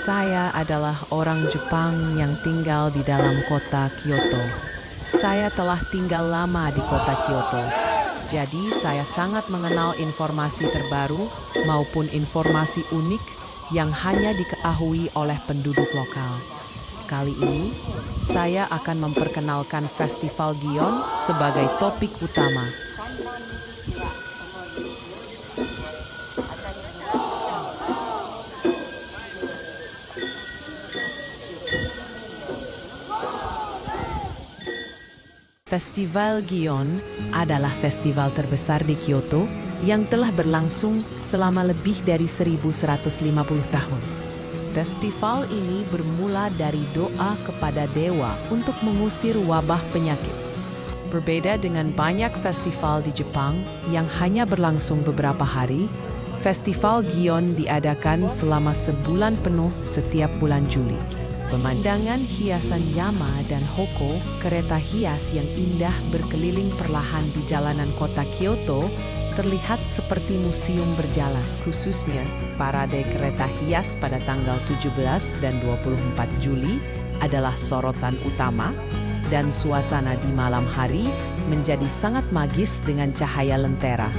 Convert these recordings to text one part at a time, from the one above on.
Saya adalah orang Jepang yang tinggal di dalam kota Kyoto. Saya telah tinggal lama di kota Kyoto. Jadi saya sangat mengenal informasi terbaru maupun informasi unik yang hanya diketahui oleh penduduk lokal. Kali ini, saya akan memperkenalkan Festival Gion sebagai topik utama. Festival Gion adalah festival terbesar di Kyoto yang telah berlangsung selama lebih dari 1150 tahun. Festival ini bermula dari doa kepada dewa untuk mengusir wabah penyakit. Berbeda dengan banyak festival di Jepang yang hanya berlangsung beberapa hari, Festival Gion diadakan selama sebulan penuh setiap bulan Juli. Pemandangan hiasan Yama dan Hoko, kereta hias yang indah berkeliling perlahan di jalanan kota Kyoto, terlihat seperti museum berjalan. Khususnya, parade kereta hias pada tanggal 17 dan 24 Juli adalah sorotan utama, dan suasana di malam hari menjadi sangat magis dengan cahaya lentera.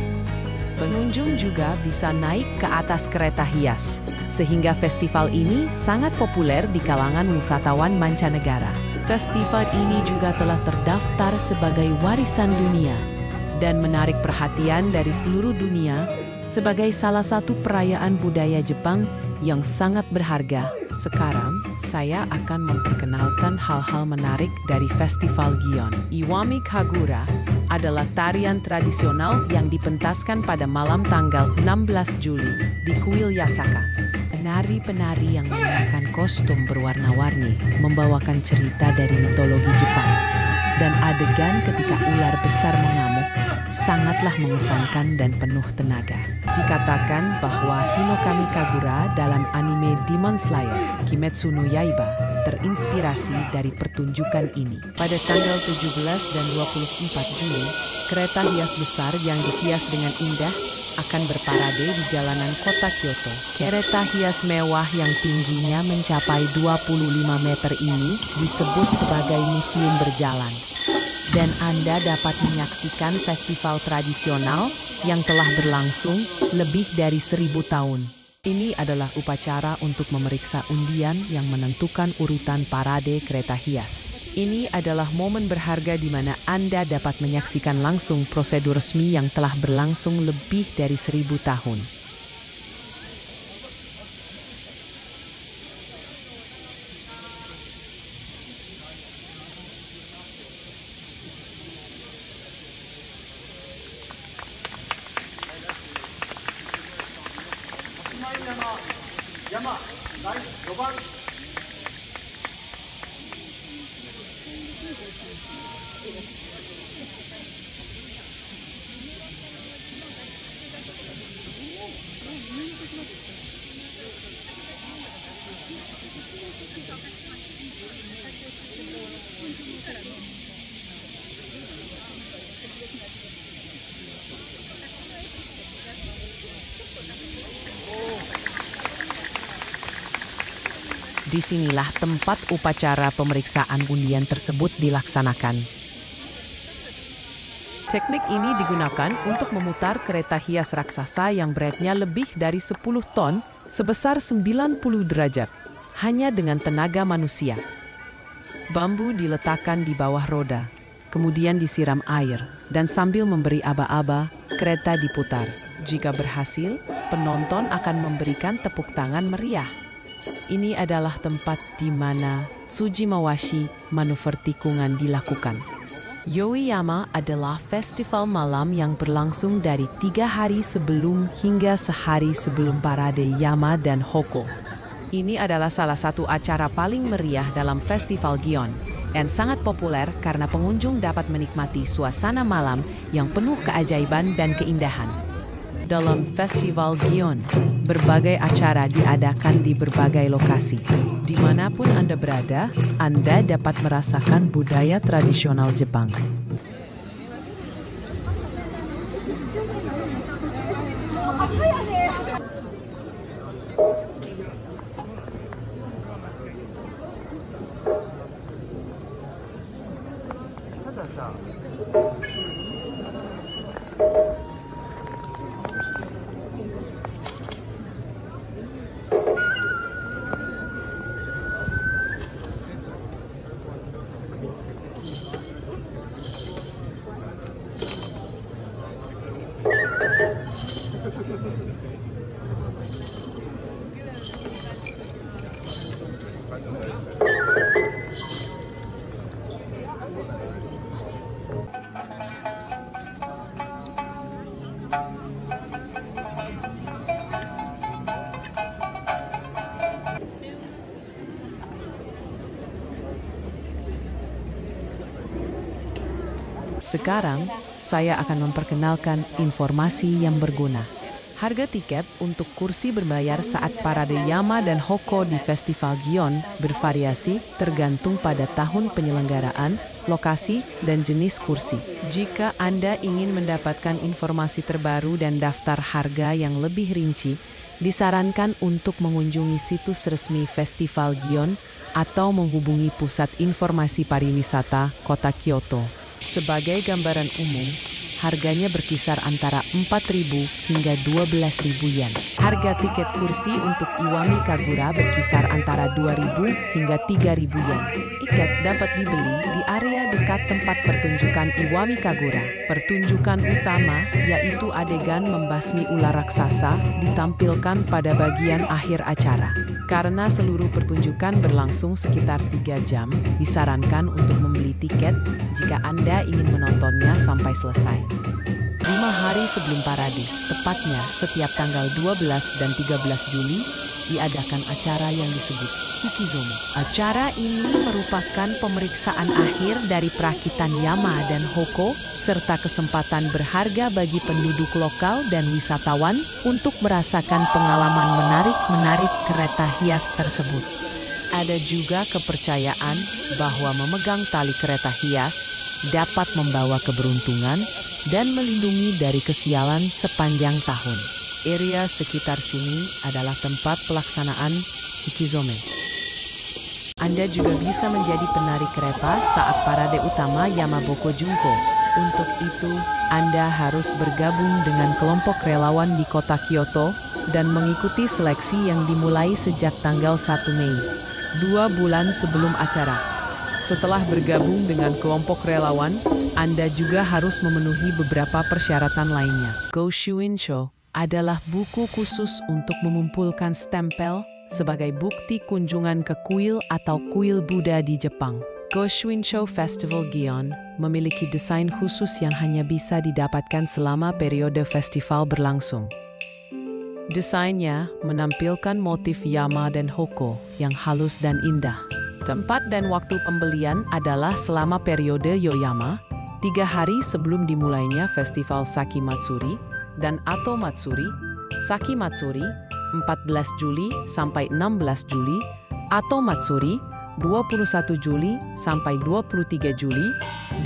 Pengunjung juga bisa naik ke atas kereta hias, sehingga festival ini sangat populer di kalangan wisatawan mancanegara. Festival ini juga telah terdaftar sebagai warisan dunia dan menarik perhatian dari seluruh dunia sebagai salah satu perayaan budaya Jepang yang sangat berharga. Sekarang, saya akan memperkenalkan hal-hal menarik dari Festival Gion. Iwami Kagura adalah tarian tradisional yang dipentaskan pada malam tanggal 16 Juli di Kuil Yasaka. Penari-penari yang mengenakan kostum berwarna-warni membawakan cerita dari mitologi Jepang. Dan adegan ketika ular besar mengamuk sangatlah mengesankan dan penuh tenaga. Dikatakan bahwa Hinokami Kagura dalam anime Demon Slayer, Kimetsu no Yaiba, terinspirasi dari pertunjukan ini. Pada tanggal 17 dan 24 Juli, kereta hias besar yang dihias dengan indah akan berparade di jalanan kota Kyoto. Kereta hias mewah yang tingginya mencapai 25 meter ini disebut sebagai museum berjalan. Dan Anda dapat menyaksikan festival tradisional yang telah berlangsung lebih dari 1000 tahun. Ini adalah upacara untuk memeriksa undian yang menentukan urutan parade kereta hias. Ini adalah momen berharga di mana Anda dapat menyaksikan langsung prosedur resmi yang telah berlangsung lebih dari 1000 tahun. Disinilah tempat upacara pemeriksaan undian tersebut dilaksanakan. Teknik ini digunakan untuk memutar kereta hias raksasa yang beratnya lebih dari 10 ton sebesar 90 derajat, hanya dengan tenaga manusia. Bambu diletakkan di bawah roda, kemudian disiram air, dan sambil memberi aba-aba, kereta diputar. Jika berhasil, penonton akan memberikan tepuk tangan meriah. Ini adalah tempat di mana Tsujimawashi, manuver tikungan, dilakukan. Yoiyama adalah festival malam yang berlangsung dari 3 hari sebelum hingga sehari sebelum parade Yama dan Hoko. Ini adalah salah satu acara paling meriah dalam Festival Gion dan sangat populer karena pengunjung dapat menikmati suasana malam yang penuh keajaiban dan keindahan. Dalam Festival Gion, berbagai acara diadakan di berbagai lokasi. Dimanapun Anda berada, Anda dapat merasakan budaya tradisional Jepang. Sekarang, saya akan memperkenalkan informasi yang berguna. Harga tiket untuk kursi berbayar saat parade Yama dan Hoko di Festival Gion bervariasi tergantung pada tahun penyelenggaraan, lokasi, dan jenis kursi. Jika Anda ingin mendapatkan informasi terbaru dan daftar harga yang lebih rinci, disarankan untuk mengunjungi situs resmi Festival Gion atau menghubungi Pusat Informasi Pariwisata Kota Kyoto. Sebagai gambaran umum, harganya berkisar antara 4.000 hingga 12.000 yen. Harga tiket kursi untuk Iwami Kagura berkisar antara 2.000 hingga 3.000 yen. Tiket dapat dibeli di area dekat tempat pertunjukan Iwami Kagura. Pertunjukan utama, yaitu adegan membasmi ular raksasa, ditampilkan pada bagian akhir acara. Karena seluruh pertunjukan berlangsung sekitar 3 jam, disarankan untuk membeli tiket jika Anda ingin menontonnya sampai selesai. 5 hari sebelum parade, tepatnya setiap tanggal 12 dan 13 Juli, diadakan acara yang disebut Hikizome. Acara ini merupakan pemeriksaan akhir dari perakitan Yama dan Hoko, serta kesempatan berharga bagi penduduk lokal dan wisatawan untuk merasakan pengalaman menarik kereta hias tersebut. Ada juga kepercayaan bahwa memegang tali kereta hias dapat membawa keberuntungan dan melindungi dari kesialan sepanjang tahun. Area sekitar sini adalah tempat pelaksanaan Hikizome. Anda juga bisa menjadi penari kereta saat parade utama Yamaboko Junko. Untuk itu, Anda harus bergabung dengan kelompok relawan di kota Kyoto dan mengikuti seleksi yang dimulai sejak tanggal 1 Mei, 2 bulan sebelum acara. Setelah bergabung dengan kelompok relawan, Anda juga harus memenuhi beberapa persyaratan lainnya. Go Shuinsho adalah buku khusus untuk mengumpulkan stempel sebagai bukti kunjungan ke kuil atau kuil Buddha di Jepang. Go Shuinsho Festival Gion memiliki desain khusus yang hanya bisa didapatkan selama periode festival berlangsung. Desainnya menampilkan motif Yama dan Hoko yang halus dan indah. Tempat dan waktu pembelian adalah selama periode Yoyama, 3 hari sebelum dimulainya Festival Saki Matsuri, dan Ato Matsuri, Saki Matsuri, 14 Juli sampai 16 Juli, Ato Matsuri, 21 Juli sampai 23 Juli,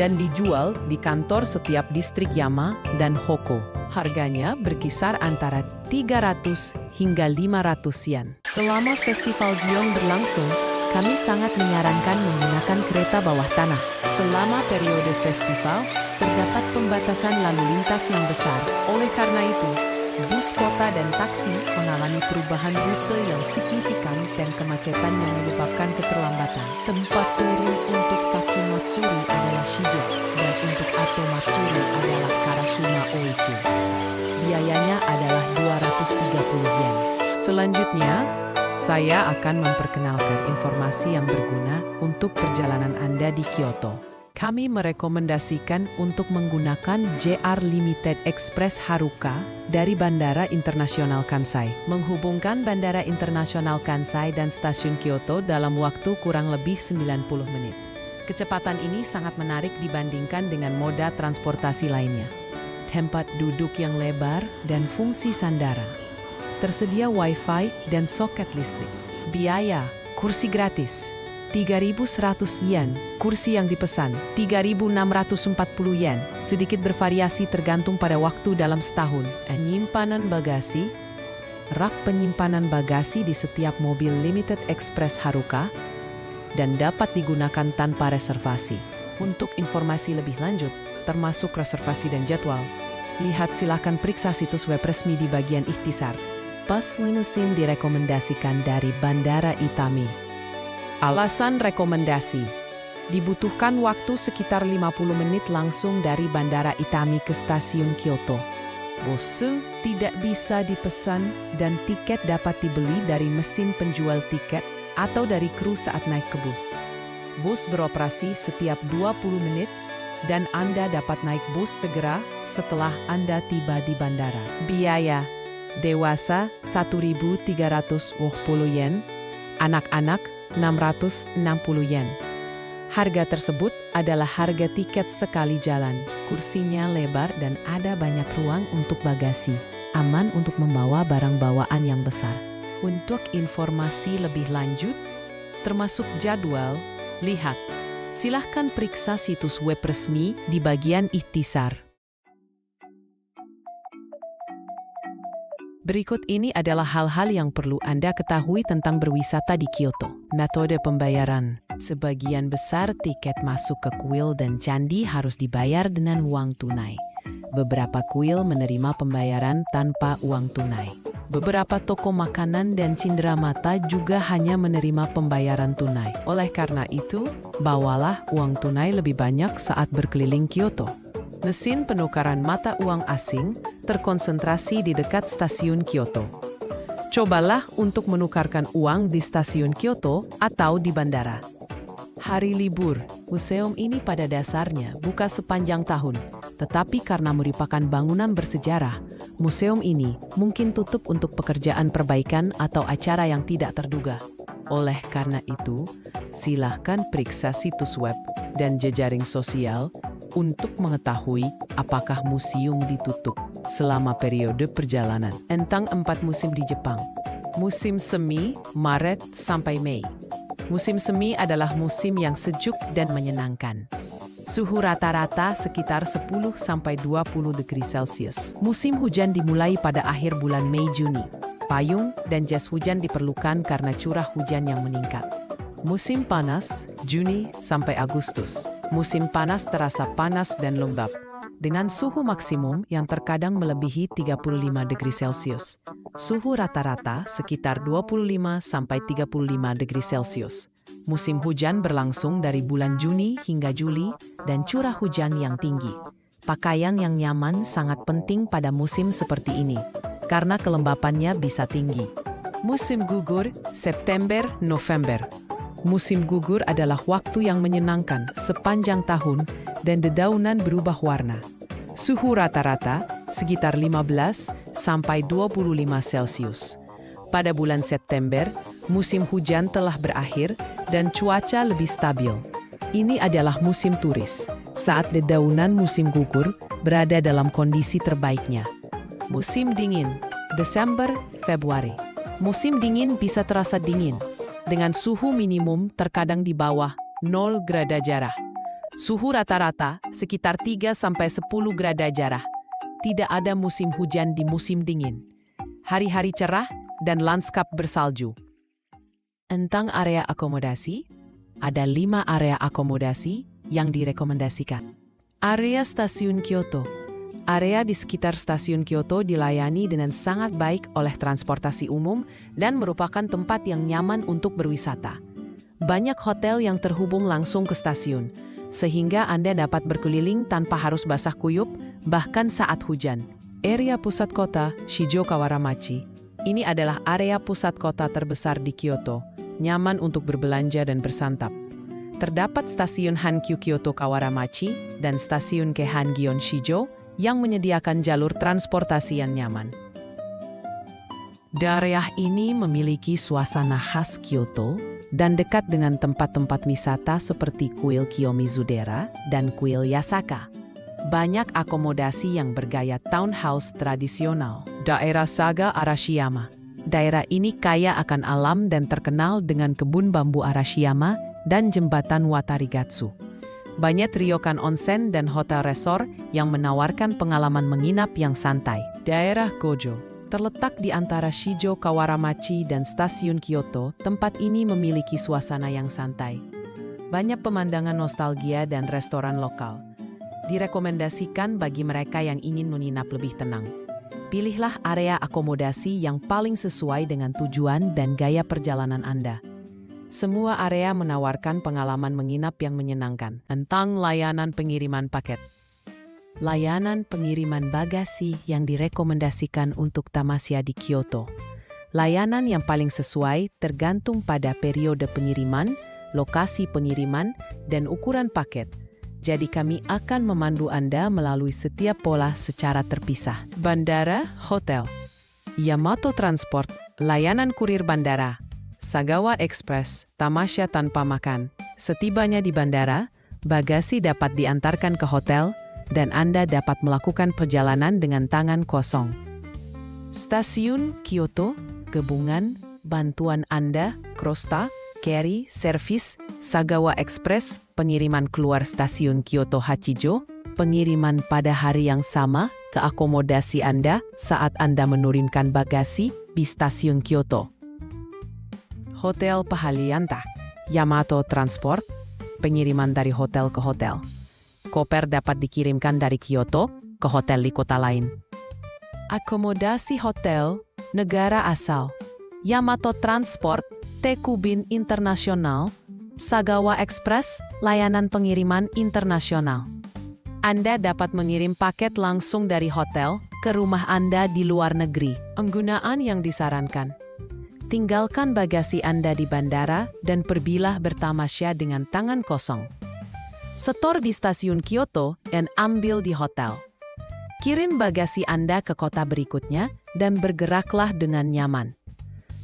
dan dijual di kantor setiap distrik Yama dan Hoko. Harganya berkisar antara 300 hingga 500 yen. Selama Festival Gion berlangsung, kami sangat menyarankan menggunakan kereta bawah tanah. Selama periode festival, terdapat pembatasan lalu lintas yang besar. Oleh karena itu, bus kota dan taksi mengalami perubahan rute yang signifikan dan kemacetan yang menyebabkan keterlambatan. Tempat turun untuk Saki Matsuri adalah Shijo, dan untuk Ato Matsuri adalah Karasuma Oiku. Biayanya adalah 230 yen. Selanjutnya, saya akan memperkenalkan informasi yang berguna untuk perjalanan Anda di Kyoto. Kami merekomendasikan untuk menggunakan JR Limited Express Haruka dari Bandara Internasional Kansai. Menghubungkan Bandara Internasional Kansai dan Stasiun Kyoto dalam waktu kurang lebih 90 menit. Kecepatan ini sangat menarik dibandingkan dengan moda transportasi lainnya. Tempat duduk yang lebar dan fungsi sandara. Tersedia Wi-Fi dan soket listrik. Biaya, kursi gratis, 3.100 yen. Kursi yang dipesan, 3.640 yen. Sedikit bervariasi tergantung pada waktu dalam setahun. Penyimpanan bagasi, rak penyimpanan bagasi di setiap mobil Limited Express Haruka, dan dapat digunakan tanpa reservasi. Untuk informasi lebih lanjut, termasuk reservasi dan jadwal, silakan periksa situs web resmi di bagian ikhtisar. Bus limusin direkomendasikan dari Bandara Itami. Alasan rekomendasi: dibutuhkan waktu sekitar 50 menit langsung dari Bandara Itami ke stasiun Kyoto. Bosu tidak bisa dipesan dan tiket dapat dibeli dari mesin penjual tiket atau dari kru saat naik ke bus. Bus beroperasi setiap 20 menit dan Anda dapat naik bus segera setelah Anda tiba di bandara. Biaya dewasa 1.320 yen, anak-anak 660 yen. Harga tersebut adalah harga tiket sekali jalan. Kursinya lebar dan ada banyak ruang untuk bagasi. Aman untuk membawa barang bawaan yang besar. Untuk informasi lebih lanjut, termasuk jadwal, lihat. Silahkan periksa situs web resmi di bagian ikhtisar. Berikut ini adalah hal-hal yang perlu Anda ketahui tentang berwisata di Kyoto. Metode pembayaran. Sebagian besar tiket masuk ke kuil dan candi harus dibayar dengan uang tunai. Beberapa kuil menerima pembayaran tanpa uang tunai. Beberapa toko makanan dan cenderamata juga hanya menerima pembayaran tunai. Oleh karena itu, bawalah uang tunai lebih banyak saat berkeliling Kyoto. Mesin penukaran mata uang asing terkonsentrasi di dekat stasiun Kyoto. Cobalah untuk menukarkan uang di stasiun Kyoto atau di bandara. Hari libur, museum ini pada dasarnya buka sepanjang tahun, tetapi karena merupakan bangunan bersejarah, museum ini mungkin tutup untuk pekerjaan perbaikan atau acara yang tidak terduga. Oleh karena itu, silahkan periksa situs web dan jejaring sosial untuk mengetahui apakah museum ditutup selama periode perjalanan. Tentang 4 musim di Jepang. Musim semi, Maret sampai Mei. Musim semi adalah musim yang sejuk dan menyenangkan. Suhu rata-rata sekitar 10-20 degree Celcius. Musim hujan dimulai pada akhir bulan Mei-Juni. Payung dan jas hujan diperlukan karena curah hujan yang meningkat. Musim panas, Juni sampai Agustus. Musim panas terasa panas dan lembab, dengan suhu maksimum yang terkadang melebihi 35 degree Celcius. Suhu rata-rata sekitar 25-35 degree Celcius. Musim hujan berlangsung dari bulan Juni hingga Juli dan curah hujan yang tinggi. Pakaian yang nyaman sangat penting pada musim seperti ini, karena kelembapannya bisa tinggi. Musim gugur, September-November. Musim gugur adalah waktu yang menyenangkan sepanjang tahun dan dedaunan berubah warna. Suhu rata-rata sekitar 15-25 Celcius. Pada bulan September, musim hujan telah berakhir dan cuaca lebih stabil. Ini adalah musim turis, saat dedaunan musim gugur berada dalam kondisi terbaiknya. Musim dingin, Desember-Februari. Musim dingin bisa terasa dingin, dengan suhu minimum terkadang di bawah 0 derajat Celcius. Suhu rata-rata sekitar 3-10 derajat Celcius. Tidak ada musim hujan di musim dingin. Hari-hari cerah dan lanskap bersalju. Tentang area akomodasi, ada 5 area akomodasi yang direkomendasikan. Area Stasiun Kyoto. Area di sekitar stasiun Kyoto dilayani dengan sangat baik oleh transportasi umum dan merupakan tempat yang nyaman untuk berwisata. Banyak hotel yang terhubung langsung ke stasiun, sehingga Anda dapat berkeliling tanpa harus basah kuyup, bahkan saat hujan. Area pusat kota, Shijo Kawaramachi. Ini adalah area pusat kota terbesar di Kyoto, nyaman untuk berbelanja dan bersantap. Terdapat stasiun Hankyu Kyoto Kawaramachi dan stasiun Keihan Gion Shijo, yang menyediakan jalur transportasi yang nyaman. Daerah ini memiliki suasana khas Kyoto dan dekat dengan tempat-tempat wisata seperti kuil Kiyomizu-dera dan kuil Yasaka. Banyak akomodasi yang bergaya townhouse tradisional. Daerah Saga Arashiyama. Daerah ini kaya akan alam dan terkenal dengan kebun bambu Arashiyama dan jembatan Watarigatsu. Banyak ryokan onsen dan hotel resort yang menawarkan pengalaman menginap yang santai. Daerah Gojo terletak di antara Shijo Kawaramachi dan stasiun Kyoto. Tempat ini memiliki suasana yang santai. Banyak pemandangan nostalgia dan restoran lokal. Direkomendasikan bagi mereka yang ingin menginap lebih tenang. Pilihlah area akomodasi yang paling sesuai dengan tujuan dan gaya perjalanan Anda. Semua area menawarkan pengalaman menginap yang menyenangkan. Tentang layanan pengiriman paket. Layanan pengiriman bagasi yang direkomendasikan untuk tamasya di Kyoto. Layanan yang paling sesuai tergantung pada periode pengiriman, lokasi pengiriman, dan ukuran paket. Jadi kami akan memandu Anda melalui setiap pola secara terpisah. Bandara, hotel. Yamato Transport, layanan kurir bandara. Sagawa Express, tamasya tanpa makan. Setibanya di bandara, bagasi dapat diantarkan ke hotel, dan Anda dapat melakukan perjalanan dengan tangan kosong. Stasiun Kyoto, gabungan, bantuan Anda, Krosta, Carry, Service, Sagawa Express, pengiriman keluar stasiun Kyoto Hachijo, pengiriman pada hari yang sama ke akomodasi Anda saat Anda menurunkan bagasi di stasiun Kyoto. Hotel Pahalianta, Yamato Transport, pengiriman dari hotel ke hotel. Koper dapat dikirimkan dari Kyoto ke hotel di kota lain. Akomodasi hotel, negara asal. Yamato Transport, Tekubin Internasional, Sagawa Express, layanan pengiriman internasional. Anda dapat mengirim paket langsung dari hotel ke rumah Anda di luar negeri. Penggunaan yang disarankan. Tinggalkan bagasi Anda di bandara dan pergilah bertamasya dengan tangan kosong. Setor di stasiun Kyoto dan ambil di hotel. Kirim bagasi Anda ke kota berikutnya dan bergeraklah dengan nyaman.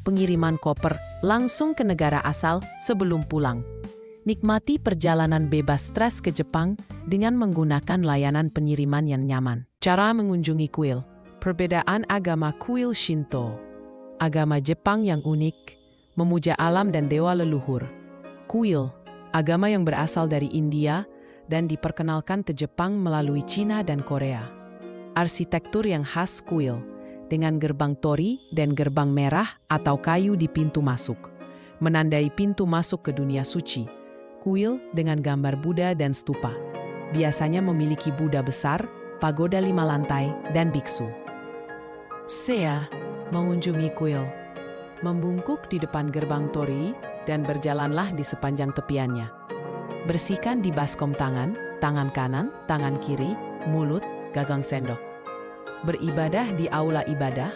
Pengiriman koper langsung ke negara asal sebelum pulang. Nikmati perjalanan bebas stres ke Jepang dengan menggunakan layanan pengiriman yang nyaman. Cara mengunjungi kuil. Perbedaan agama kuil Shinto. Agama Jepang yang unik, memuja alam dan dewa leluhur. Kuil, agama yang berasal dari India dan diperkenalkan ke Jepang melalui Cina dan Korea. Arsitektur yang khas kuil, dengan gerbang tori dan gerbang merah atau kayu di pintu masuk, menandai pintu masuk ke dunia suci. Kuil dengan gambar Buddha dan stupa, biasanya memiliki Buddha besar, pagoda 5 lantai, dan biksu. Sea, mengunjungi kuil. Membungkuk di depan gerbang tori dan berjalanlah di sepanjang tepiannya. Bersihkan di baskom tangan kanan, tangan kiri, mulut, gagang sendok. Beribadah di aula ibadah,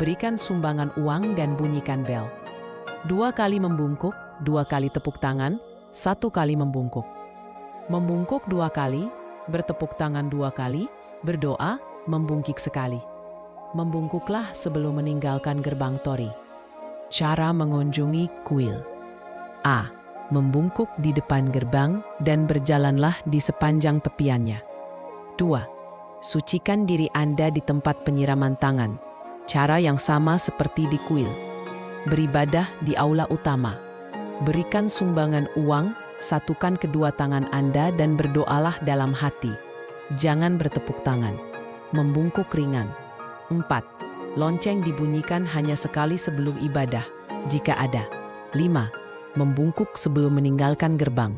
berikan sumbangan uang dan bunyikan bel. 2 kali membungkuk, 2 kali tepuk tangan, 1 kali membungkuk. Membungkuk 2 kali, bertepuk tangan 2 kali, berdoa, membungkuk sekali. Membungkuklah sebelum meninggalkan gerbang tori. Cara mengunjungi kuil. A. Membungkuk di depan gerbang dan berjalanlah di sepanjang tepiannya. 2. Sucikan diri Anda di tempat penyiraman tangan. Cara yang sama seperti di kuil. Beribadah di aula utama. Berikan sumbangan uang, satukan kedua tangan Anda dan berdoalah dalam hati. Jangan bertepuk tangan. Membungkuk ringan. 4. Lonceng dibunyikan hanya sekali sebelum ibadah, jika ada. 5. Membungkuk sebelum meninggalkan gerbang.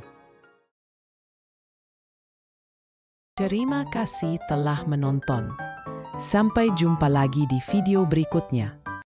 Terima kasih telah menonton. Sampai jumpa lagi di video berikutnya.